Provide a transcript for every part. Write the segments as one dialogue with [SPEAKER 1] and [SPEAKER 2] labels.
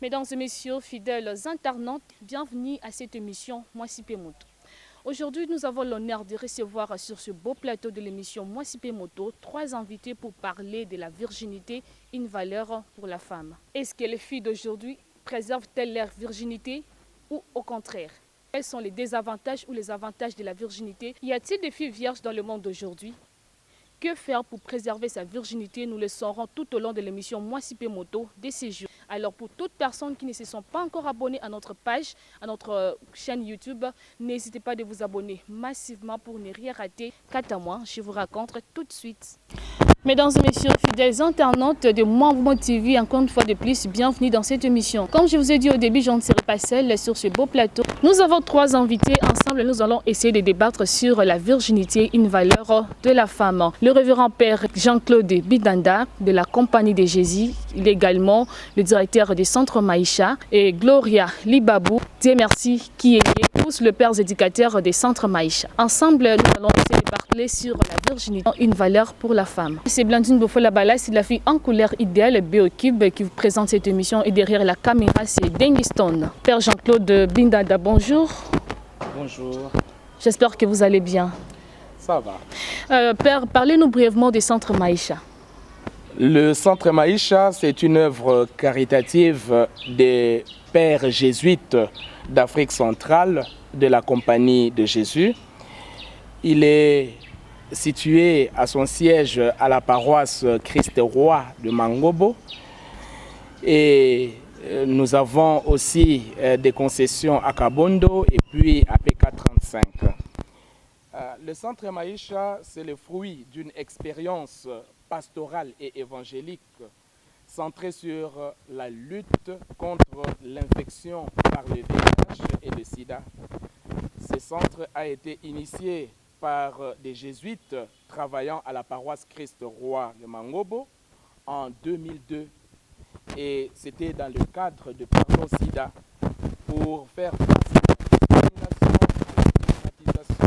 [SPEAKER 1] Mesdames et messieurs, fidèles internautes, bienvenue à cette émission Mwasipe Moto. Aujourd'hui, nous avons l'honneur de recevoir sur ce beau plateau de l'émission Mwasipe Moto 3 invités pour parler de la virginité, une valeur pour la femme. Est-ce que les filles d'aujourd'hui préservent-elles leur virginité ou au contraire? Quels sont les désavantages ou les avantages de la virginité? Y a-t-il des filles vierges dans le monde d'aujourd'hui? Que faire pour préserver sa virginité? Nous le saurons tout au long de l'émission Mwasipe Moto de ces jours. Alors pour toutes personnes qui ne se sont pas encore abonnées à notre page, à notre chaîne YouTube, n'hésitez pas de vous abonner massivement pour ne rien rater. Quant à moi, je vous raconte tout de suite. Mesdames et messieurs, fidèles internautes de Mwambo TV, encore une fois de plus, bienvenue dans cette émission. Comme je vous ai dit au début, je ne serai pas seule sur ce beau plateau. Nous avons 3 invités. Ensemble, nous allons essayer de débattre sur la virginité, une valeur de la femme. Le révérend père Jean-Claude Bidanda de la Compagnie de Jésus. Il est également le directeur du Centre Maïcha. Et Gloria Libabou, Dieu merci, qui est tous le père éducateur des Centres Maïcha. Ensemble, nous allons essayer de parler sur la virginité, une valeur pour la femme. C'est Blandine Bofola-Bala, c'est la fille en couleur idéale, Beokib, qui vous présente cette émission. Et derrière la caméra, c'est Dengiston. Père Jean-Claude Bindada, bonjour.
[SPEAKER 2] Bonjour.
[SPEAKER 1] J'espère que vous allez bien.
[SPEAKER 2] Ça va.
[SPEAKER 1] Père, parlez-nous brièvement du Centre Maïcha.
[SPEAKER 2] Le Centre Maïcha, c'est une œuvre caritative des pères jésuites d'Afrique centrale de la Compagnie de Jésus. Il est situé à son siège à la paroisse Christ-Roi de Mangobo. Et nous avons aussi des concessions à Kabondo et puis à PK35. Le Centre Maïcha, c'est le fruit d'une expérience pastorale et évangélique centrée sur la lutte contre l'infection par le VIH et le sida. Ce centre a été initié par des jésuites travaillant à la paroisse Christ-Roi de Mangobo en 2002. Et c'était dans le cadre de Pardon Sida pour faire face à la discrimination,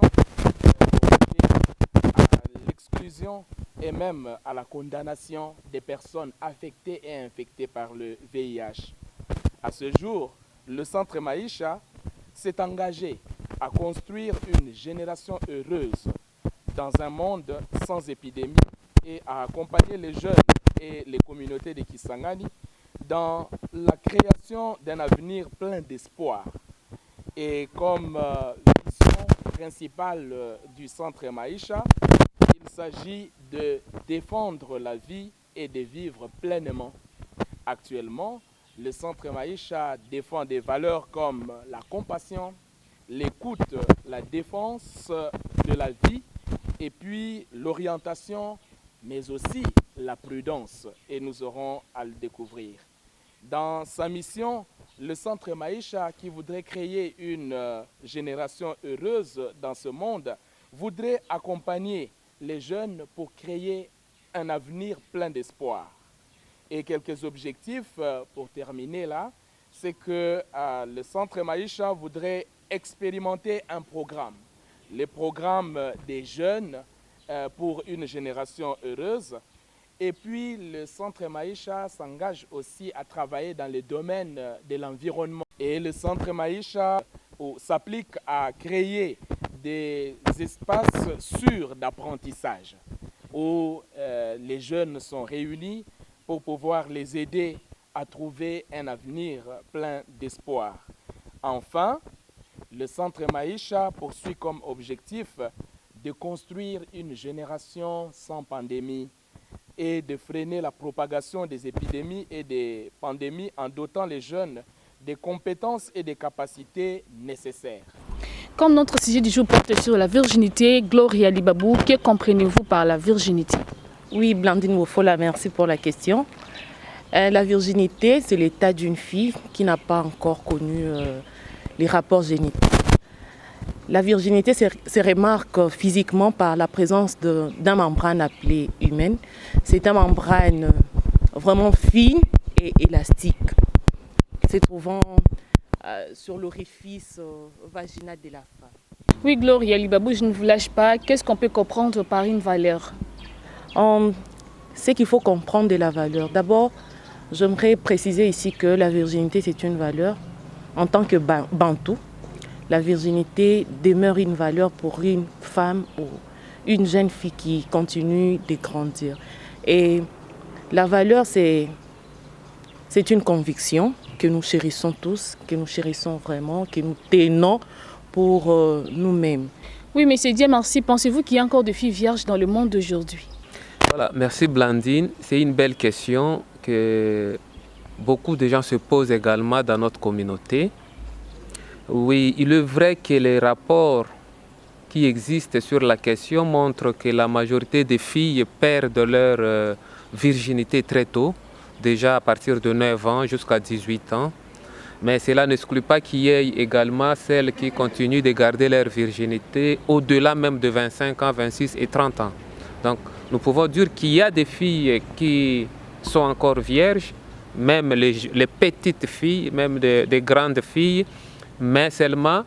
[SPEAKER 2] à l'exclusion et même à la condamnation des personnes affectées et infectées par le VIH. À ce jour, le Centre Maïcha s'est engagé à construire une génération heureuse dans un monde sans épidémie et à accompagner les jeunes et les communautés de Kisangani dans la création d'un avenir plein d'espoir. Et comme vision principale du Centre Maïcha, il s'agit de défendre la vie et de vivre pleinement. Actuellement, le Centre Maïcha défend des valeurs comme la compassion, l'écoute, la défense de la vie et puis l'orientation, mais aussi la prudence. Et nous aurons à le découvrir. Dans sa mission, le Centre Maïcha, qui voudrait créer une génération heureuse dans ce monde, voudrait accompagner les jeunes pour créer un avenir plein d'espoir. Et quelques objectifs pour terminer là, c'est que le Centre Maïcha voudrait expérimenter un programme, le programme des jeunes pour une génération heureuse. Et puis le Centre Maïcha s'engage aussi à travailler dans le domaine de l'environnement. Et le Centre Maïcha s'applique à créer des espaces sûrs d'apprentissage où les jeunes sont réunis pour pouvoir les aider à trouver un avenir plein d'espoir. Enfin, le Centre Maïcha poursuit comme objectif de construire une génération sans pandémie et de freiner la propagation des épidémies et des pandémies en dotant les jeunes des compétences et des capacités nécessaires.
[SPEAKER 1] Comme notre sujet du jour porte sur la virginité, Gloria Libabou, que comprenez-vous par la virginité?
[SPEAKER 3] Oui, Blandine Wofola, merci pour la question. La virginité, c'est l'état d'une fille qui n'a pas encore connu les rapports génitaux. La virginité se remarque physiquement par la présence d'un membrane appelé humaine. C'est une membrane vraiment fine et élastique, se trouvant sur l'orifice vaginal de la femme.
[SPEAKER 1] Oui, Gloria Libabou, je ne vous lâche pas. Qu'est-ce qu'on peut comprendre par une valeur?
[SPEAKER 3] Ce qu'il faut comprendre de la valeur, d'abord, J'aimerais préciser ici que la virginité, c'est une valeur. En tant que bantou, la virginité demeure une valeur pour une femme ou une jeune fille qui continue de grandir. Et la valeur, c'est une conviction que nous chérissons tous, que nous chérissons vraiment, que nous tenons pour nous-mêmes.
[SPEAKER 1] Oui, Monsieur Dieu, merci. Pensez-vous qu'il y a encore de filles vierges dans le monde d'aujourd'hui?
[SPEAKER 4] Voilà, merci Blandine. C'est une belle question que beaucoup de gens se posent également dans notre communauté. Oui, il est vrai que les rapports qui existent sur la question montrent que la majorité des filles perdent leur virginité très tôt, déjà à partir de 9 ans jusqu'à 18 ans. Mais cela n'exclut pas qu'il y ait également celles qui continuent de garder leur virginité au-delà même de 25 ans, 26 et 30 ans. Donc nous pouvons dire qu'il y a des filles qui sont encore vierges, même les petites filles, même des grandes filles, mais seulement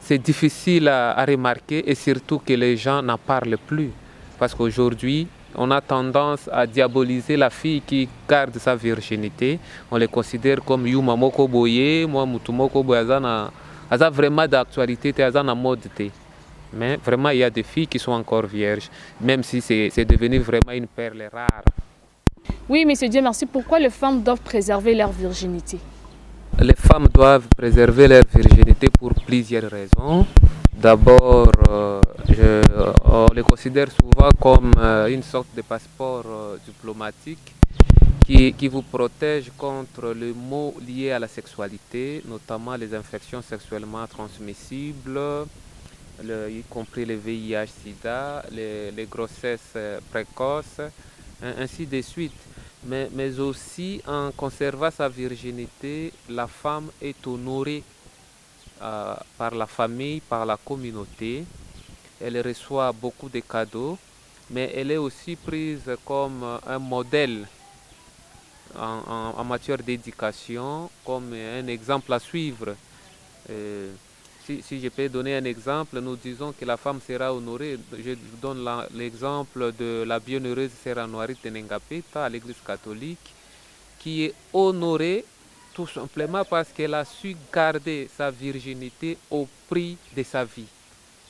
[SPEAKER 4] c'est difficile à remarquer et surtout que les gens n'en parlent plus. Parce qu'aujourd'hui, on a tendance à diaboliser la fille qui garde sa virginité. On les considère comme Yuma Moko Boye, moi Mutumoko Boye, aza vraiment d'actualité, aza na mode. Mais vraiment, il y a des filles qui sont encore vierges, même si c'est devenu vraiment une perle rare.
[SPEAKER 1] Oui, Monsieur Dieu, merci. Pourquoi les femmes doivent préserver leur virginité?
[SPEAKER 4] Les femmes doivent préserver leur virginité pour plusieurs raisons. D'abord, on les considère souvent comme une sorte de passeport diplomatique qui vous protège contre les maux liés à la sexualité, notamment les infections sexuellement transmissibles, y compris le VIH-Sida, les grossesses précoces, ainsi de suite. Mais aussi, en conservant sa virginité, la femme est honorée par la famille, par la communauté. Elle reçoit beaucoup de cadeaux, mais elle est aussi prise comme un modèle en matière d'éducation, comme un exemple à suivre. Si je peux donner un exemple, nous disons que la femme sera honorée. Je donne l'exemple de la bienheureuse Sœur Anouarie Tenengapeta à l'église catholique, qui est honorée tout simplement parce qu'elle a su garder sa virginité au prix de sa vie.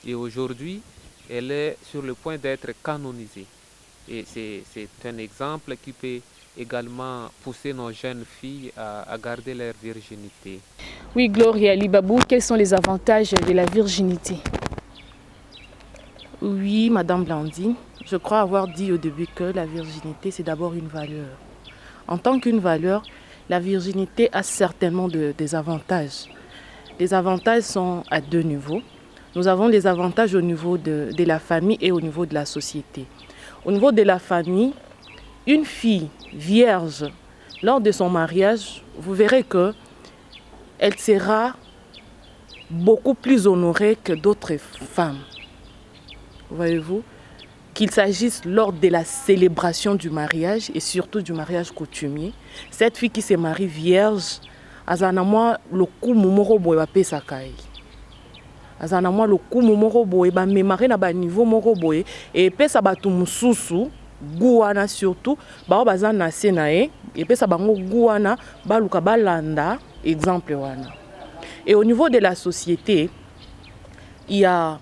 [SPEAKER 4] Et aujourd'hui, elle est sur le point d'être canonisée. Et c'est un exemple qui peut également pousser nos jeunes filles à garder leur virginité.
[SPEAKER 1] Oui, Gloria Libabou, quels sont les avantages de la virginité?
[SPEAKER 3] Oui, Madame Blandine, je crois avoir dit au début que la virginité, c'est d'abord une valeur. En tant qu'une valeur, la virginité a certainement des avantages. Les avantages sont à deux niveaux. Nous avons les avantages au niveau de la famille et au niveau de la société. Au niveau de la famille, une fille vierge, lors de son mariage, vous verrez que elle sera beaucoup plus honorée que d'autres femmes. Voyez-vous, qu'il s'agisse lors de la célébration du mariage et surtout du mariage coutumier, cette fille qui se marie vierge, azanamwa le coup mumoro boye ba pesakai. Azanamwa le coup mumoro boye ba memare na ba niveau moro boye et pesa batu mususu guana surtout ba bazana senae et pesa bango guana baluka balanda exemple wana. Et au niveau de la société, il y a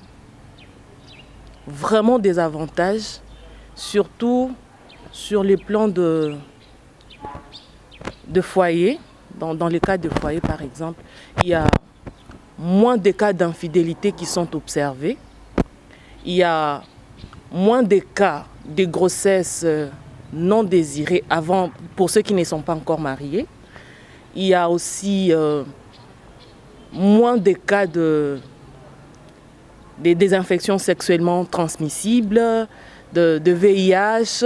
[SPEAKER 3] vraiment des avantages, surtout sur le plan de foyer. Dans le cas de foyer, par exemple, il y a moins de cas d'infidélité qui sont observés. Il y a moins de cas de grossesse non désirée avant, pour ceux qui ne sont pas encore mariés. Il y a aussi moins de cas des infections sexuellement transmissibles, de VIH,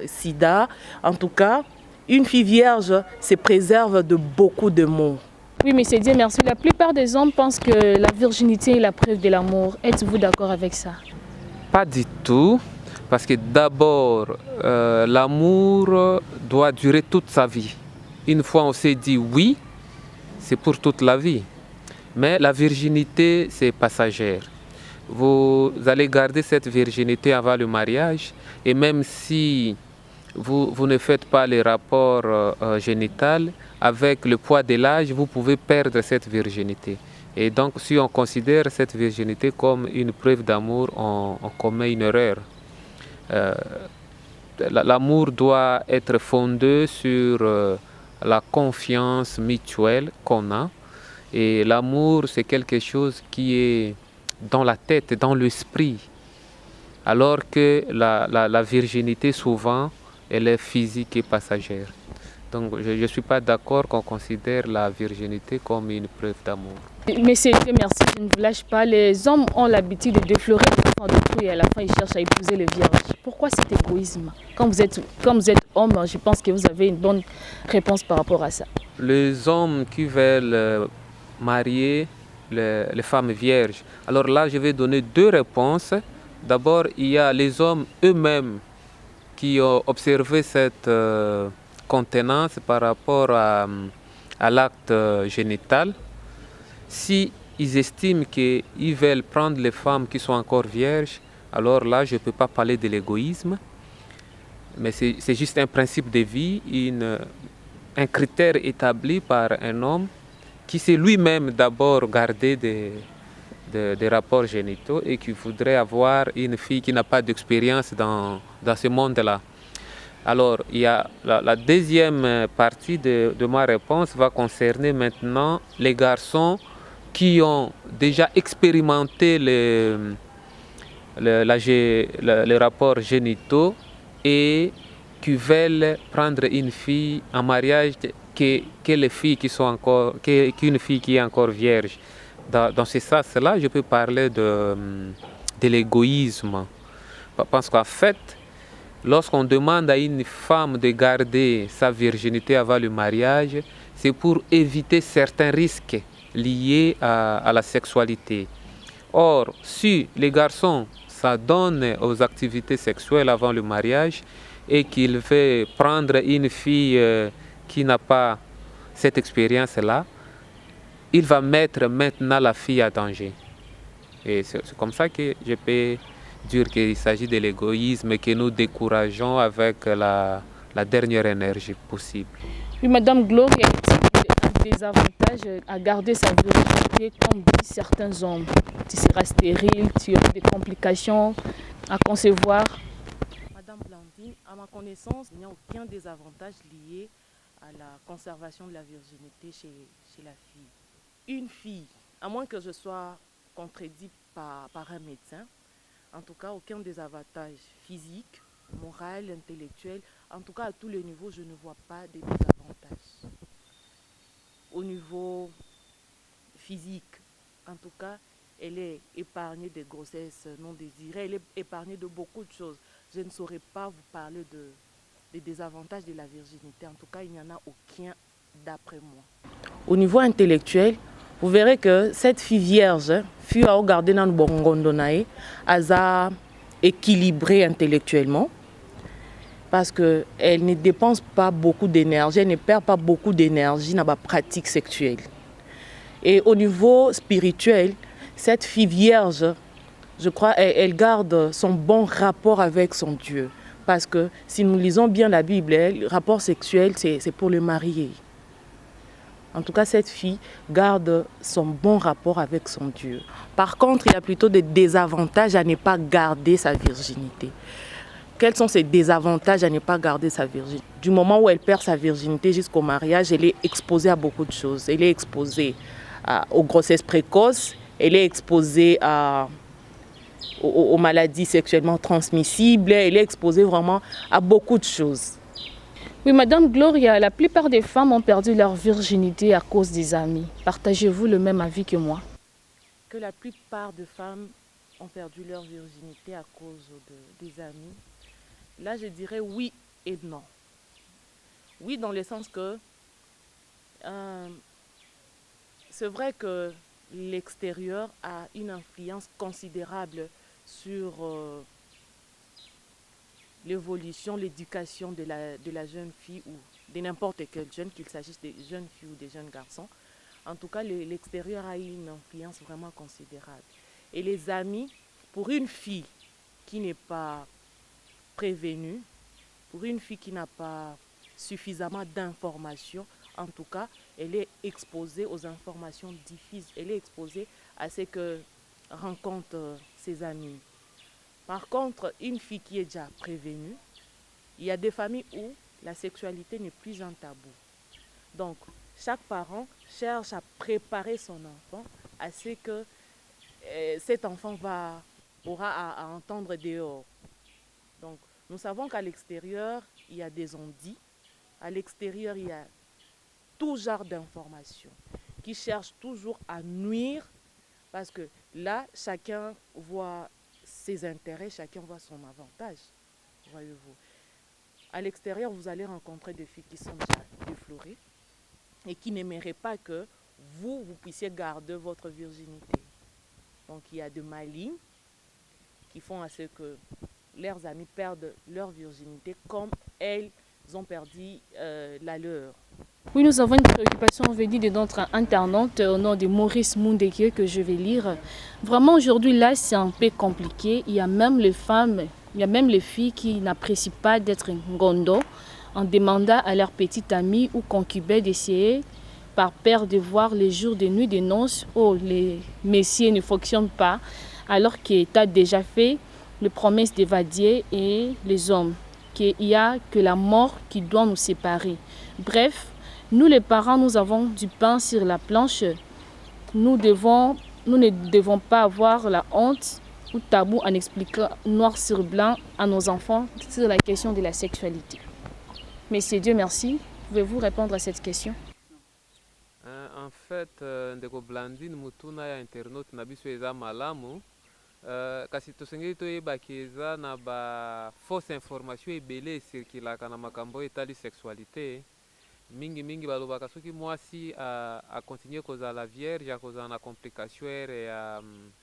[SPEAKER 3] Sida. En tout cas, une fille vierge se préserve de beaucoup de maux.
[SPEAKER 1] Oui, Monsieur Dieu, merci. La plupart des hommes pensent que la virginité est la preuve de l'amour. Êtes-vous d'accord avec ça?
[SPEAKER 4] Pas du tout, parce que d'abord, l'amour doit durer toute sa vie. Une fois on s'est dit oui, c'est pour toute la vie. Mais la virginité, c'est passagère. Vous allez garder cette virginité avant le mariage, et même si vous ne faites pas les rapports génitaux, avec le poids de l'âge, vous pouvez perdre cette virginité. Et donc, si on considère cette virginité comme une preuve d'amour, on commet une erreur. L'amour doit être fondé sur la confiance mutuelle qu'on a. Et l'amour, c'est quelque chose qui est dans la tête, dans l'esprit. Alors que la virginité, souvent, elle est physique et passagère. Donc, je ne suis pas d'accord qu'on considère la virginité comme une preuve d'amour.
[SPEAKER 1] Mais c'est merci, je ne vous lâche pas. Les hommes ont l'habitude de déflorer l'enfant d'autrui et à la fin ils cherchent à épouser les vierges. Pourquoi cet égoïsme? Quand vous êtes homme, je pense que vous avez une bonne réponse par rapport à ça.
[SPEAKER 4] Les hommes qui veulent marier les femmes vierges. Alors là, je vais donner deux réponses. D'abord, il y a les hommes eux-mêmes qui ont observé cette contenance par rapport à l'acte génital. Si ils estiment qu'ils veulent prendre les femmes qui sont encore vierges, alors là, je ne peux pas parler de l'égoïsme, mais c'est juste un principe de vie, un critère établi par un homme qui sait lui-même d'abord garder des rapports génitaux et qui voudrait avoir une fille qui n'a pas d'expérience dans ce monde-là. Alors, il y a la deuxième partie de ma réponse va concerner maintenant les garçons qui ont déjà expérimenté les rapports génitaux et qui veulent prendre une fille en mariage que les filles qui sont encore, qu'une fille qui est encore vierge. Dans ce sens-là, je peux parler de l'égoïsme. Parce qu'en fait, lorsqu'on demande à une femme de garder sa virginité avant le mariage, c'est pour éviter certains risques liés à la sexualité. Or, si les garçons s'adonnent aux activités sexuelles avant le mariage et qu'il veut prendre une fille qui n'a pas cette expérience-là, il va mettre maintenant la fille à danger. Et c'est comme ça que je peux dire qu'il s'agit de l'égoïsme que nous décourageons avec la dernière énergie possible.
[SPEAKER 1] Oui, Madame Gloria, a des avantages à garder sa virginité, comme disent certains hommes. Tu seras stérile, tu auras des complications à concevoir.
[SPEAKER 3] Madame Blandine, à ma connaissance, il n'y a aucun désavantage lié à la conservation de la virginité chez la fille. Une fille, à moins que je sois contredit par un médecin, en tout cas aucun désavantage physique, moral, intellectuel, en tout cas à tous les niveaux, je ne vois pas de désavantages. Au niveau physique, en tout cas, elle est épargnée des grossesses non désirées, elle est épargnée de beaucoup de choses. Je ne saurais pas vous parler des désavantages de la virginité, en tout cas, il n'y en a aucun d'après moi. Au niveau intellectuel, vous verrez que cette fille vierge, fille à regarder dans le bongondonaï, elle a équilibrée intellectuellement parce qu'elle ne dépense pas beaucoup d'énergie, elle ne perd pas beaucoup d'énergie dans la pratique sexuelle. Et au niveau spirituel, cette fille vierge, je crois, elle garde son bon rapport avec son Dieu. Parce que si nous lisons bien la Bible, le rapport sexuel, c'est pour le marié. En tout cas, cette fille garde son bon rapport avec son Dieu. Par contre, il y a plutôt des désavantages à ne pas garder sa virginité. Quels sont ces désavantages à ne pas garder sa virginité? Du moment où elle perd sa virginité jusqu'au mariage, elle est exposée à beaucoup de choses. Elle est exposée aux grossesses précoces, elle est exposée aux maladies sexuellement transmissibles, elle est exposée vraiment à beaucoup de choses.
[SPEAKER 1] Oui, Madame Gloria, la plupart des femmes ont perdu leur virginité à cause des amis. Partagez-vous le même avis que moi?
[SPEAKER 3] Que la plupart des femmes ont perdu leur virginité à cause des amis. Là, je dirais oui et non. Oui, dans le sens que c'est vrai que l'extérieur a une influence considérable sur l'évolution, l'éducation de la jeune fille ou de n'importe quel jeune, qu'il s'agisse des jeunes filles ou des jeunes garçons. En tout cas, l'extérieur a une influence vraiment considérable. Et les amis, pour une fille qui n'est pas prévenue, pour une fille qui n'a pas suffisamment d'informations, en tout cas, elle est exposée aux informations diffuses. Elle est exposée à ce que rencontre ses amis. Par contre, une fille qui est déjà prévenue, il y a des familles où la sexualité n'est plus un tabou. Donc, chaque parent cherche à préparer son enfant à ce que cet enfant aura à entendre dehors. Donc, nous savons qu'à l'extérieur, il y a des on-dit. À l'extérieur, il y a tout genre d'informations qui cherchent toujours à nuire parce que là, chacun voit ses intérêts, chacun voit son avantage. Voyez-vous. À l'extérieur, vous allez rencontrer des filles qui sont déjà effleurées et qui n'aimeraient pas que vous puissiez garder votre virginité. Donc, il y a de malignes qui font à ce que leurs amis perdent leur virginité comme elles ont perdu la leur.
[SPEAKER 1] Oui, nous avons une préoccupation venue de notre internaute au nom de Maurice Mundeke que je vais lire. Vraiment, aujourd'hui, là, c'est un peu compliqué. Il y a même les femmes, il y a même les filles qui n'apprécient pas d'être ngondo en demandant à leur petite amie ou concubin d'essayer par peur de voir les jours de nuit de noces où les messieurs ne fonctionnent pas alors que tu as déjà fait les promesses d'évader et les hommes, qu'il n'y a que la mort qui doit nous séparer. Bref, nous les parents, nous avons du pain sur la planche. Nous ne devons pas avoir la honte ou tabou en expliquant noir sur blanc à nos enfants sur la question de la sexualité. Monsieur Dieu merci, pouvez-vous répondre à cette question?
[SPEAKER 4] En fait, ndeko Blandine mutuna ya internaute na biso eza malamu. Kasi tosengeli toyebaki eza na ba fausse information ebele esirkilaka na makambo etali sexualité. Mingi balobaka soki mwasi akontinue kozala vierge akozala na complication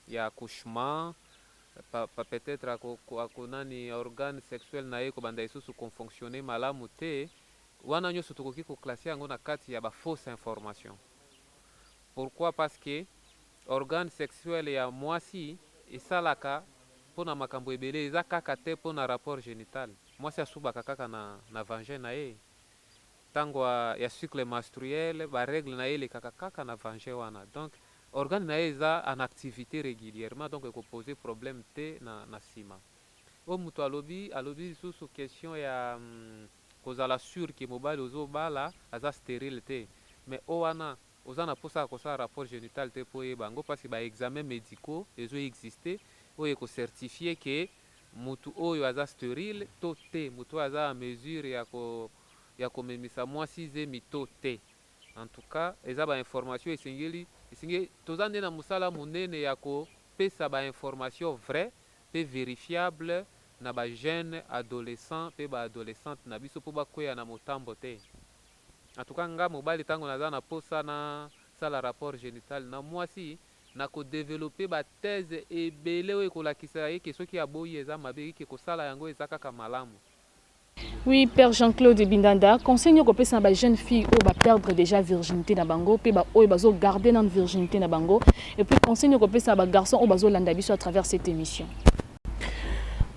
[SPEAKER 4] ya accouchement peut-être akonani organe sexuel na ye kobanda lisusu kofonctionne malamu te, wana nyonso tokoki koklase yango na kati ya ba fausse information. Pourquoi? Parce que organe sexuel ya mwasi esalaka mpona makambo ebele, eza kaka te mpona rapport génital. Mwasi asubaka kaka na vagin na ye ntango ya cycle menstruel, baregle na ye elekaka kaka na vagin wana. Donc organe na ye eza en activité régulièrement, donc ekopose problème te na nsima. Oyo moto alobi lisusu question ya kozala sur ke mobali ozobala aza stérile te, mais o wana oza na mposa ya kosala rapport génital te mpo oyeba yango, parce que baexamen médicaux ezoexiste oyo ekocertifie ke mutu oyo aza stérile to te, mutu oyo aza a mesure ya komemisa mwasi zemi to te. En tout cas, eza bainformation esengeli toza nde na mosala monene ya kopesa bainformation vrai mpe vérifiable na bajeune adolescent mpe baadolescente na biso mpo bakwea na motambo te. En tout cas, nga mobali ntango naza na posa na sala rapport génital na mwasi na kodevelope bathèse ebele oyo ekolakisa ye ke soki aboyi eza mabe ke kosala yango eza kaka malamu.
[SPEAKER 1] Oui, Père Jean-Claude Bindanda, conseil nyoko pesa ba jeune fille ou ba perdre déjà virginité na bango, pe ba oyo bazo garder nan virginité na bango, et puis conseil nyoko pesa ba garçon ou bazo landa biso à travers cette émission.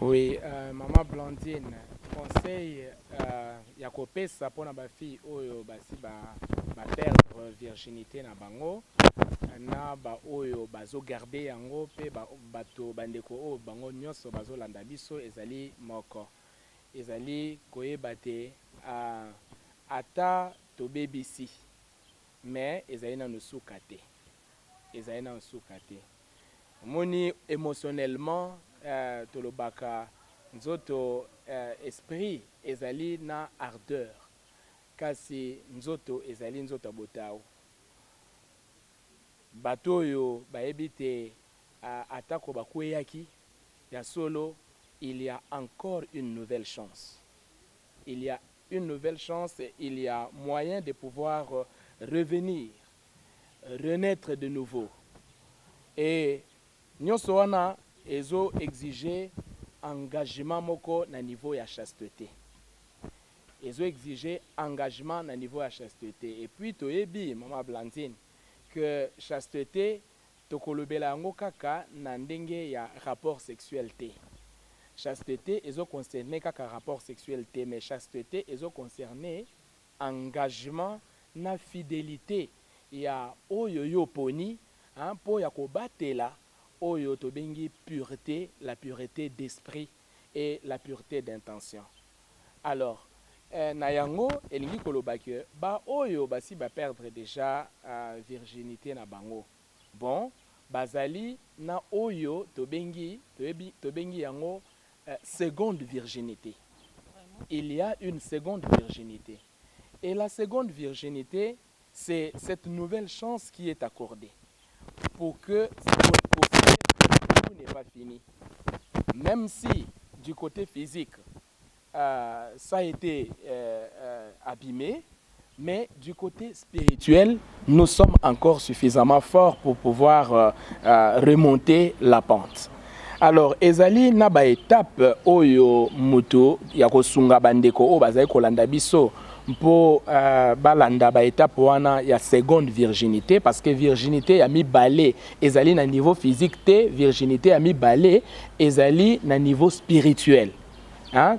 [SPEAKER 2] Oui, maman Blandine, conseil ya kopesa pona ba fille oyo basi ba perdre virginité na bango na ba oyo bazo garder yango pe bato bandeko oyo bango nyonso bazo landa biso ezali moko. Ezali koyeba te ata tobebisi mais ezali nanu suka te, ezali nanu suka te. Moni émotionnellement tolobaka nzoto esprit ezali na ardeur, kasi nzoto ezali nzoto botao. Bato oyo bayebi te atako bakweyaki ya solo, il y a encore une nouvelle chance. Il y a une nouvelle chance et il y a moyen de pouvoir revenir, renaître de nouveau. Et nyonso wana ezo exiger engagement moko na niveau ya chasteté. Ezo exiger engagement na niveau ya chasteté. Et puis toyebi maman Blandine que chasteté tokolobela yango kaka na ndenge ya rapport sexuel te. chasteté ezo concerné kaka rapport sexuel te, mais chasteté ezo concerné engagement na fidélité ya oyo yo poni po ya kobatela oyo tobengi pureté, la pureté d'esprit et la pureté d'intention. Alors na yango elingi koloba ke ba oyo basi ba perdre déjà virginité na bango. Bon, bazali na oyo tobengi yango seconde virginité. Il y a une seconde virginité. Et la seconde virginité, c'est cette nouvelle chance qui est accordée pour que tout n'est pas fini. Même si du côté physique, ça a été abîmé, mais du côté spirituel, nous sommes encore suffisamment forts pour pouvoir remonter la pente. Alors, ezali na ba étape oyo moto ya kosunga bandeko o bazali kolanda biso mpo balanda ba étape wana ya seconde virginité, parce que virginité ya mibale ezali na niveau physique te, virginité ya mibale ezali na niveau spirituel.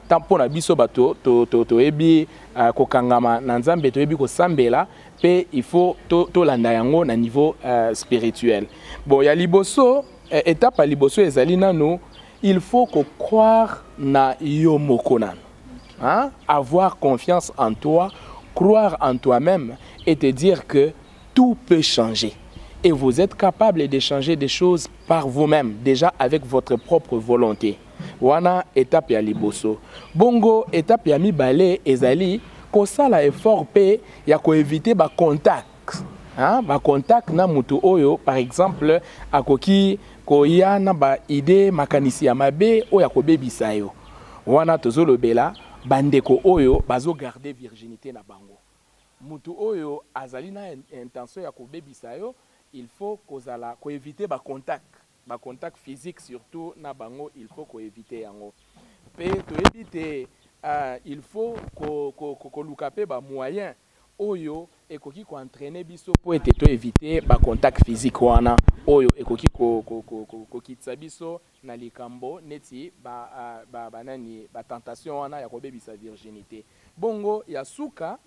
[SPEAKER 2] Tampo na biso bato toyebi kokangama na nzambe toyebi kosambela pe il faut tolanda yango na niveau spirituel. Bon, ya liboso étape à liboso ezali nano, il faut croire na yo moko nano. Avoir confiance en toi, croire en toi-même et te dire que tout peut changer. Et vous êtes capable de changer des choses par vous-même, déjà avec votre propre volonté. Wana étape ya liboso. Bongo étape ya mibale ezali kosala effort pe ya ko éviter ba contact. Ba contact na mutu oyo par exemple akoki koya na ba idée makanisi ya mabe oyo akobebisa yo. Wana tozolobela bandeko oyo bazo garder virginité na bango. Mutu oyo azali na intention ya kobebisa yo, il faut kozala ko éviter ba contact physique surtout na bango, il faut ko éviter yango. Pe to éviter il faut ko lukape ba moyen oyo ekoki ko entraîner biso po ete to éviter ba contact physique wana oyo ekoki ko kitsa biso na likambo neti ba nani ba tentation wana ya kobebisa virginité. Bongo ya suka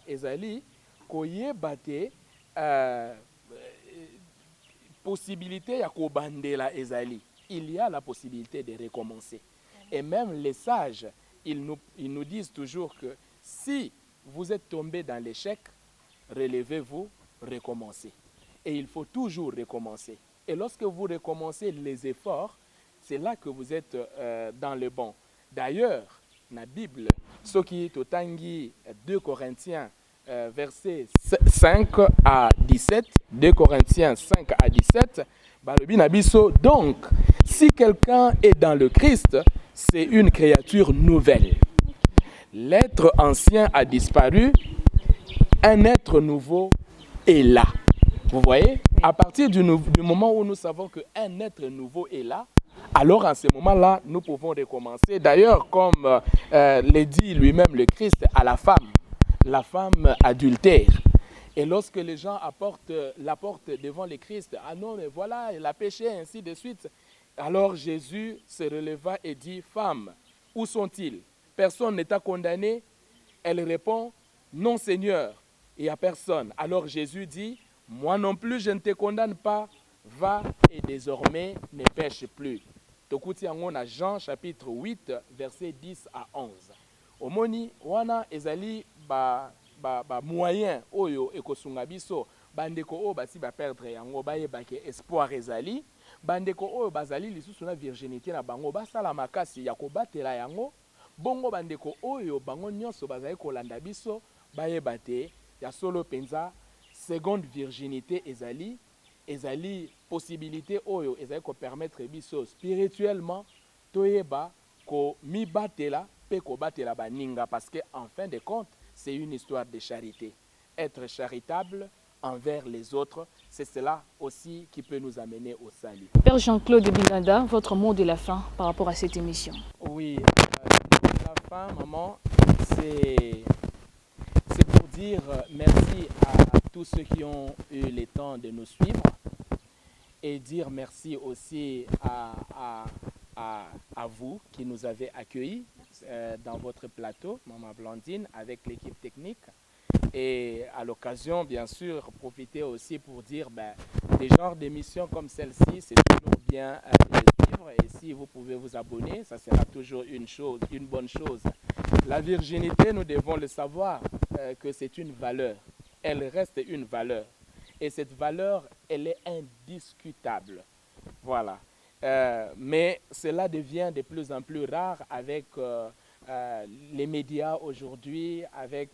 [SPEAKER 2] ezali koyeba te possibilité ya kobandela ezali. Il y a la possibilité de recommencer. Et même les sages, ils nous disent toujours que si vous êtes tombé dans l'échec, relevez-vous, recommencez. Et il faut toujours recommencer. Et lorsque vous recommencez les efforts, c'est là que vous êtes dans le bon. D'ailleurs, dans la Bible, ce qui est au Tangi 2 Corinthiens, versets 5 à 17, 2 Corinthiens 5 à 17, Balobi Nabiso, donc, si quelqu'un est dans le Christ, c'est une créature nouvelle. L'être ancien a disparu, un être nouveau est là. Vous voyez, à partir du moment où nous savons qu'un être nouveau est là, alors en ce moment-là, nous pouvons recommencer. D'ailleurs, comme le dit lui-même le Christ à la femme adultère. Et lorsque les gens l'apportent devant le Christ, ah non, mais voilà, elle a péché, ainsi de suite. Alors Jésus se releva et dit, femme, où sont-ils? Personne n'est condamné. Elle répond, non Seigneur, il n'y a personne. Alors Jésus dit, moi non plus je ne te condamne pas, va et désormais ne pêche plus. Tokuti yango na Jean chapitre 8 verset 10 à 11. Omoni wana ezali ba moyen oyo ekosunga biso bandeko oyo basi ba perdre yango bayebake espoir ezali bandeko oyo bazali lisusu na virginité na bango basala makasi ya kobatela yango bongo bandeko oyo bango nyonso bazali kolanda biso bayebate ya solo penza seconde virginité ezali possibilité oyo ezali ko permettre biso spirituellement toyeba ko mibatela pe ko batela baninga, parce que en fin de compte c'est une histoire de charité. Être charitable envers les autres, c'est cela aussi qui peut nous amener au salut.
[SPEAKER 1] Père Jean-Claude Binganda, votre mot de la fin par rapport à cette émission.
[SPEAKER 2] Oui, le mot de la fin, maman, c'est pour dire merci à tous ceux qui ont eu le temps de nous suivre et dire merci aussi à vous qui nous avez accueillis dans votre plateau, Maman Blandine, avec l'équipe technique. Et à l'occasion, bien sûr, profiter aussi pour dire des genres d'émissions comme celle-ci, c'est toujours bien de suivre. Et si vous pouvez vous abonner, ça sera toujours une bonne chose. La virginité, nous devons le savoir, que c'est une valeur. Elle reste une valeur. Et cette valeur, elle est indiscutable. Voilà. Mais cela devient de plus en plus rare avec les médias aujourd'hui, avec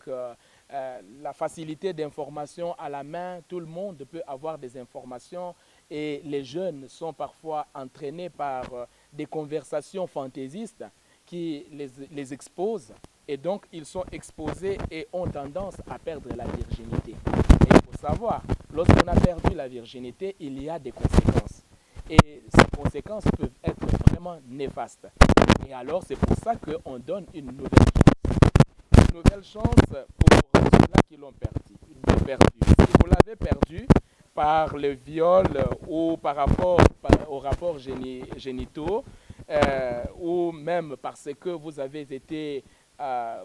[SPEAKER 2] la facilité d'information à la main. Tout le monde peut avoir des informations et les jeunes sont parfois entraînés par des conversations fantaisistes qui les exposent. Et donc, ils sont exposés et ont tendance à perdre la virginité. Et il faut savoir, lorsqu'on a perdu la virginité, il y a des conséquences. Et ces conséquences peuvent être vraiment néfastes. Et alors, c'est pour ça qu'on donne une nouvelle chance. Une nouvelle chance pour ceux-là qui l'ont perdu. Si vous l'avez perdu par le viol ou par rapport aux rapports génitaux, ou même parce que vous avez été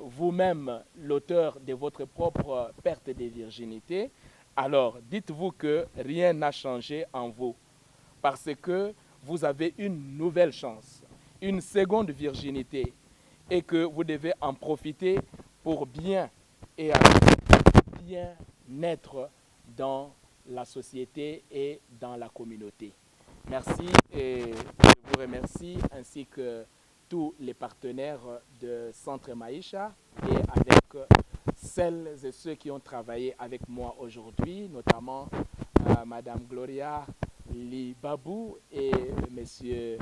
[SPEAKER 2] vous-même l'auteur de votre propre perte de virginité, alors dites-vous que rien n'a changé en vous. Parce que vous avez une nouvelle chance, une seconde virginité, et que vous devez en profiter pour bien et bien naître dans la société et dans la communauté. Merci et je vous remercie ainsi que tous les partenaires de Centre Maïcha et avec celles et ceux qui ont travaillé avec moi aujourd'hui, notamment Madame Gloria Libabou et Monsieur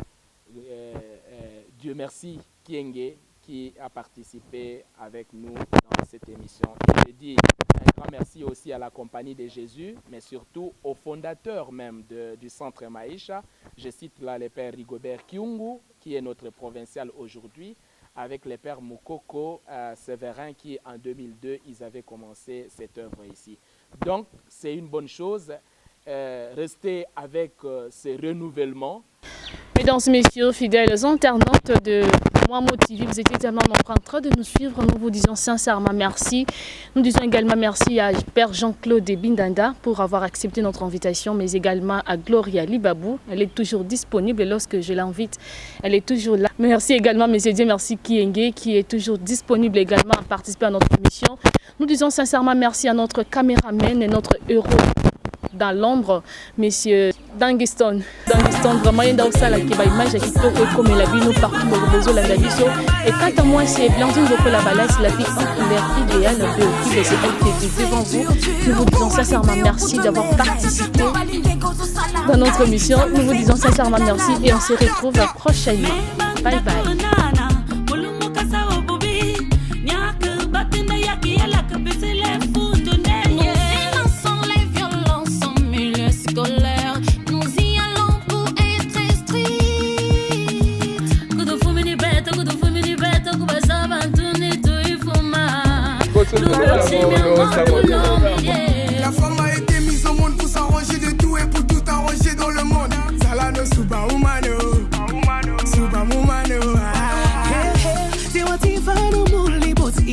[SPEAKER 2] Dieu merci Kienge qui a participé avec nous dans cette émission. Et je dis un grand merci aussi à la Compagnie de Jésus, mais surtout au fondateur même du Centre Maïcha. Je cite là le père Rigobert Kiungu, qui est notre provincial aujourd'hui, avec le père Moukoko Séverin, qui en 2002, ils avaient commencé cette œuvre ici. Donc, c'est une bonne chose. Rester avec ce renouvellement.
[SPEAKER 1] Mesdames et messieurs, fidèles internautes de Moimo TV, vous étiez tellement en train de nous suivre. Nous vous disons sincèrement merci. Nous disons également merci à Père Jean-Claude Bindanda pour avoir accepté notre invitation, mais également à Gloria Libabou. Elle est toujours disponible lorsque je l'invite. Elle est toujours là. Merci également, M. Dieu, merci Kienge, qui est toujours disponible également à participer à notre émission. Nous disons sincèrement merci à notre caméraman et notre héros dans l'ombre, monsieur Dangiston. Vraiment, il y a une image qui est comme la vie, nous partout au réseau la Gabiso. Et quant à moi, c'est Blandine de la balance, la vie en couleur idéale de qui est elle qui est devant vous. Nous vous disons sincèrement merci d'avoir participé dans notre émission. Nous vous disons sincèrement merci et on se retrouve prochainement. Bye bye.
[SPEAKER 2] Merci.